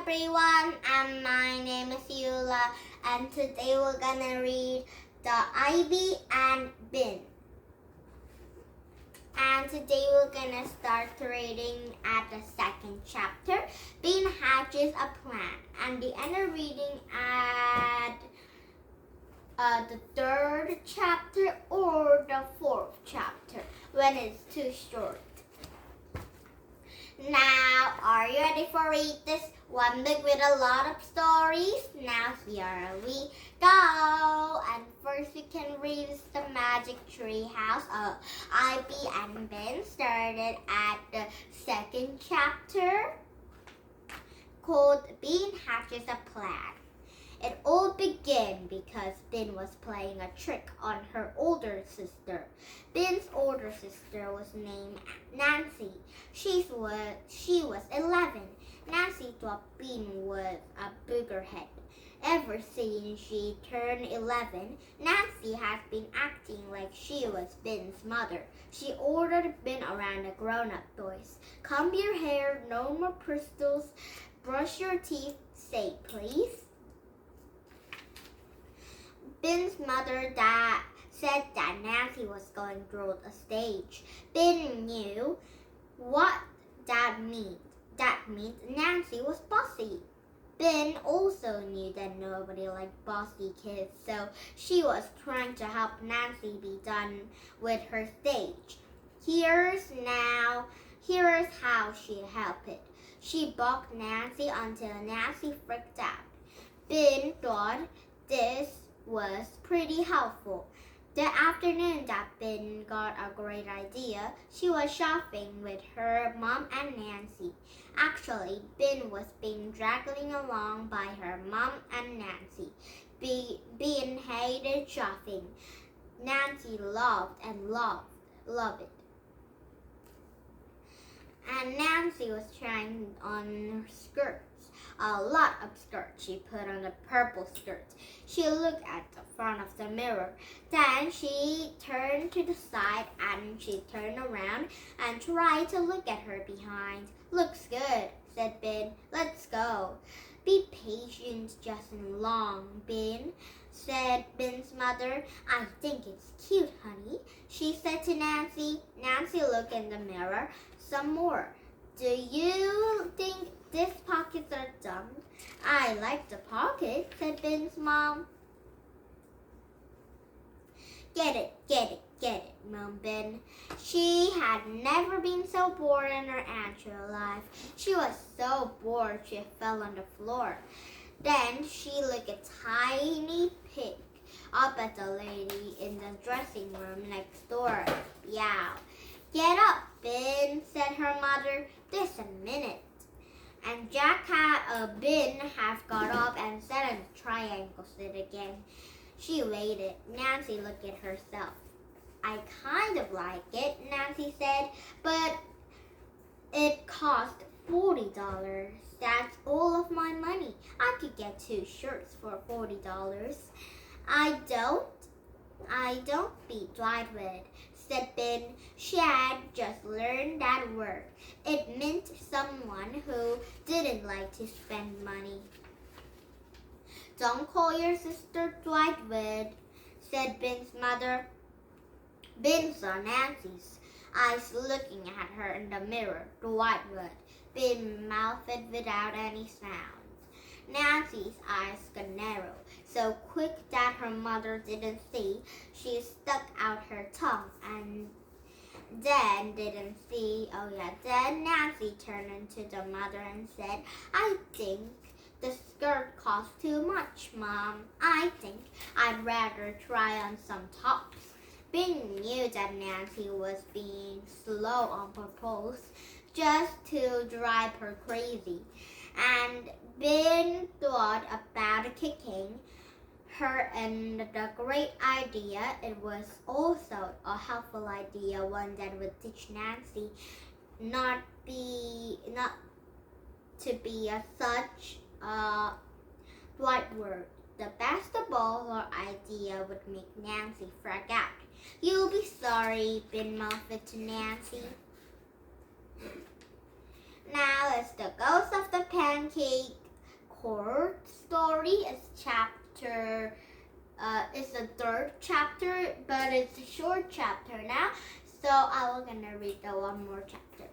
everyone, and my name is Eula, and today we're gonna read The Ivy and Bin. And today we're gonna start reading at the second chapter. Bin hatches a plan, and the end of reading at the third chapter or the fourth chapter when it's too short. Now, are you ready for read this one book with a lot of stories? Now here we go. And first we can read The Magic Tree House of Ivy and Ben, started at the second chapter called Bin Hatches a Plan. It all began because Bin was playing a trick on her older sister. Bin's older sister was named Nancy. She was 11. Nancy thought Bin was a boogerhead. Ever since she turned 11, Nancy has been acting like she was Bin's mother. She ordered Bin around the grown-up toys. Comb your hair, no more crystals, brush your teeth, say please. Bin's mother said that Nancy was going through a stage. Bin knew what that meant. That meant Nancy was bossy. Bin also knew that nobody liked bossy kids, so she was trying to help Nancy be done with her stage. Here's how she helped it. She balked Nancy until Nancy freaked out. Bin thought this was pretty helpful. The afternoon that Bin got a great idea, she was shopping with her mom and Nancy. Actually, Bin was being dragged along by her mom and Nancy. Bin hated shopping. Nancy loved it. And Nancy was trying on skirts. A lot of skirts. She put on a purple skirt. She looked at the front of the mirror. Then she turned to the side and she turned around and tried to look at her behind. Looks good, said Bin. Let's go. Be patient, just long, Bin, said Bin's mother. I think it's cute, honey, she said to Nancy. Nancy looked in the mirror some more. Do you think these pockets are dumb? I like the pockets, said Bin's mom. Get it, moaned Bin. She had never been so bored in her entire life. She was so bored she fell on the floor. Then she looked a tiny peek up at the lady in the dressing room next door. Yeah. Get up, Bin, said her mother. Just a minute. And Bin half got up and sat in the triangle sit again. She waited. Nancy looked at herself. I kind of like it, Nancy said, but it cost $40. That's all of my money. I could get 2 shirts for $40. I don't be Dwightwood, said Bin. She had just learned that word. It meant someone who didn't like to spend money. Don't call your sister Dwightwood, said Bin's mother. Bin saw Nancy's eyes looking at her in the mirror. Dwightwood. Bin mouthed it without any sound. Nancy's eyes got narrow, so quick that her mother didn't see. She stuck out her tongue and then didn't see. Then Nancy turned to the mother and said, I think the skirt costs too much, Mom. I think I'd rather try on some tops. Bin knew that Nancy was being slow on purpose just to drive her crazy. And Bin thought about kicking her and the great idea. It was also a helpful idea, one that would teach Nancy not to be such a Dwightwood. The best of all, her idea would make Nancy freak out. You'll be sorry, Bin mouthed to Nancy. Now it's the ghost of the pancake fourth story. It's the third chapter, but it's a short chapter now. So I'm gonna read the one more chapter.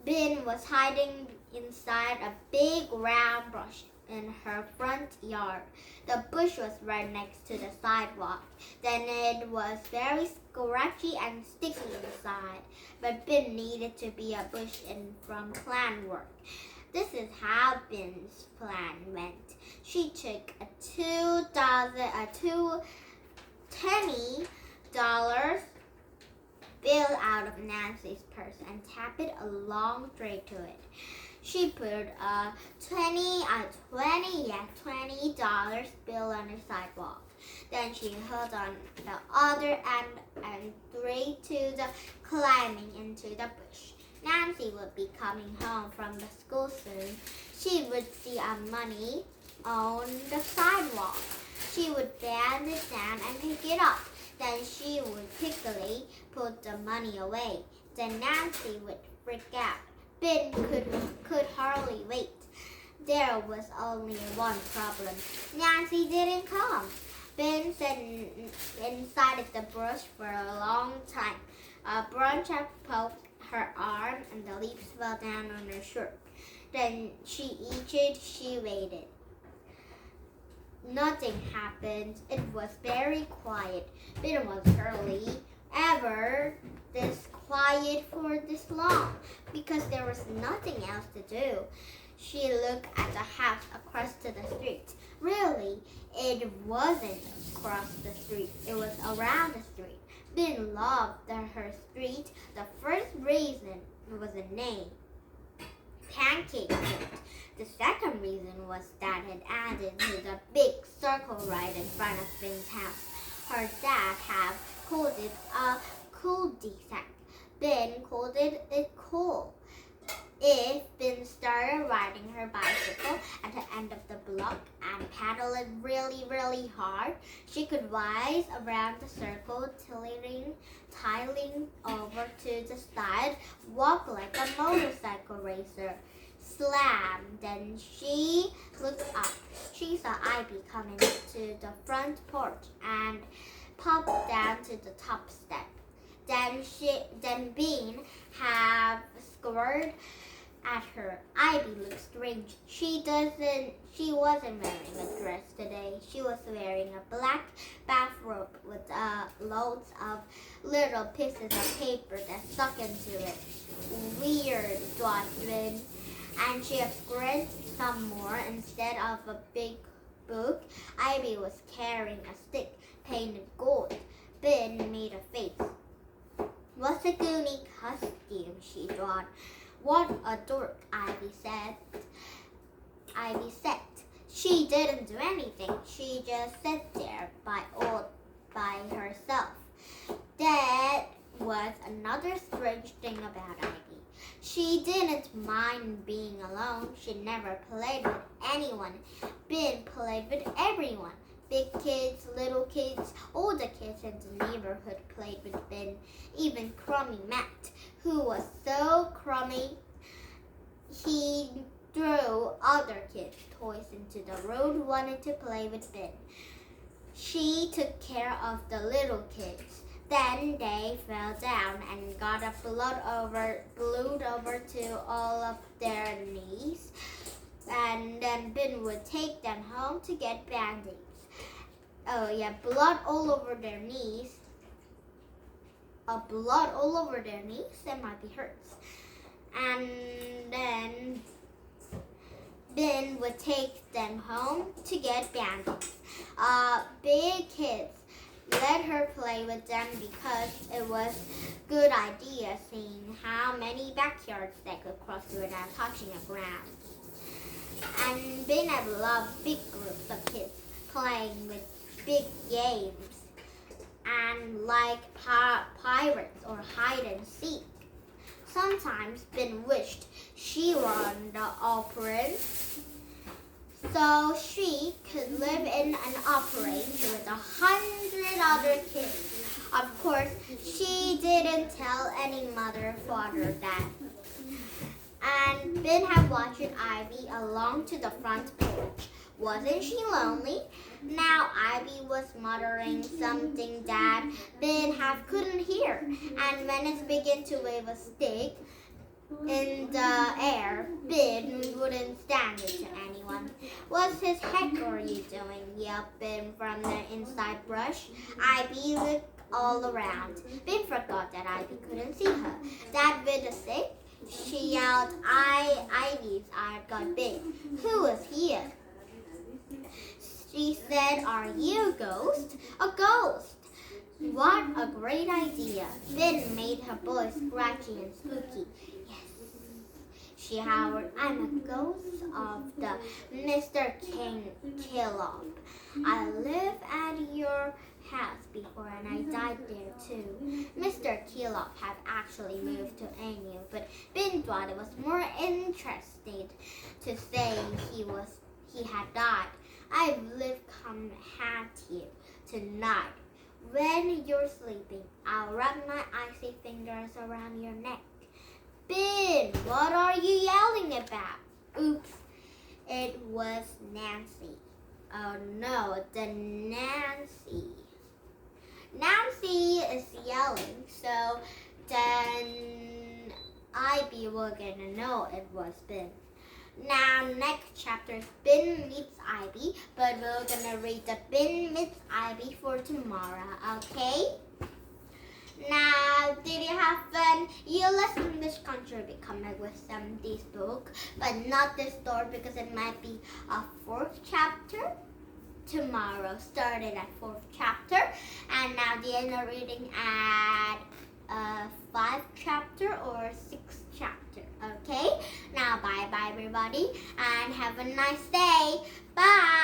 Ben was hiding inside a big round bush in her front yard. The bush was right next to the sidewalk. Then it was very scratchy and sticky inside. But Ben needed to be a bush in from plan work. This is how Ben's plan went. She took a $20 bill out of Nancy's purse and tapped it along straight to it. She put a $20 bill on the sidewalk. Then she held on the other end and straight to the climbing into the bush. Nancy would be coming home from the school soon. She would see money on the sidewalk. She would bend it down and pick it up. Then she would quickly put the money away. Then Nancy would freak out. Ben could hardly wait. There was only one problem. Nancy didn't come. Ben sat inside the brush for a long time. A branch poked her arm and the leaves fell down on her shirt. Then she itched. She waited. Nothing happened. It was very quiet. Ben was hardly ever this quiet for this long because there was nothing else to do. She looked at the house across to the street. Really, it wasn't across the street. It was around the street. Ben loved her street. The first reason was a name, Pancake Street. The second reason was that it added to the big circle right in front of Ben's house. Her dad had called it a cul-de-sac. Ben called it cool. If Ben started riding her bicycle at the end of the block and paddle it really, really hard, she could rise around the circle, tiling over to the side, walk like a motorcycle racer. Slam! Then she looked up. She saw Ivy coming to the front porch and popped down to the top step. Then Ben had scored at her. Ivy looked strange. She wasn't wearing a dress today. She was wearing a black bathrobe with loads of little pieces of paper that stuck into it. Weird, thought Ben. And she upgraded some more. Instead of a big book, Ivy was carrying a stick painted gold. Ben made a face. What's a Goonie costume, she thought. What a dork, Ivy said. She didn't do anything. She just sat there by herself. That was another strange thing about Ivy. She didn't mind being alone. She never played with anyone. Ben played with everyone. Big kids, little kids, all the kids in the neighborhood played with Ben. Even Crummy Matt, who was so crummy, he threw other kids' toys into the road, wanted to play with Ben. She took care of the little kids. Then they fell down and got blood over to all of their knees. And then Ben would take them home to get band-aids. Oh yeah, blood all over their knees. Blood all over their knees, that might be hurts. And then Ben would take them home to get band-aids. Big kids let her play with them because it was a good idea seeing how many backyards they could cross without touching the ground. And Ben had loved big groups of kids playing with big games and like pirates or hide and seek. Sometimes Ben wished she were on the operas so she could live in an operation with 100 other kids. Of course, she didn't tell any mother or father that. and Ben had watched Ivy along to the front porch. Wasn't she lonely? Now Ivy was muttering something that Ben half couldn't hear, and Venice began to wave a stick in the air. Ben wouldn't stand it to anyone. What the heck are you doing? Yelped Ben from the inside brush. Ivy looked all around. Ben forgot that Ivy couldn't see her. Dad with a stick? She yelled. Ivy's eyes got big. Who is here? She said, are you a ghost? A ghost! What a great idea. Ben made her voice scratchy and spooky. Yes, she howled. I'm a ghost of the Mr. King Kilop. I lived at your house before and I died there too. Mr. Kilop had actually moved to Anu, but Ben thought it was more interesting to say he had died. I've lived come at you tonight. When you're sleeping, I'll wrap my icy fingers around your neck. Ben, what are you yelling about? Oops, it was Nancy. Oh no, the Nancy. Nancy is yelling, so then Ivy will gonna know it was Ben. Now, next chapter is Ben meets Ivy, but we're gonna read the Ben meets Ivy for tomorrow, okay? Now, did you have fun? You listen English country coming with some this book, but not this story because it might be a fourth chapter tomorrow. Started at fourth chapter, and now the end of reading at fifth chapter or sixth chapter. Okay? Now, bye-bye, everybody, and have a nice day. Bye!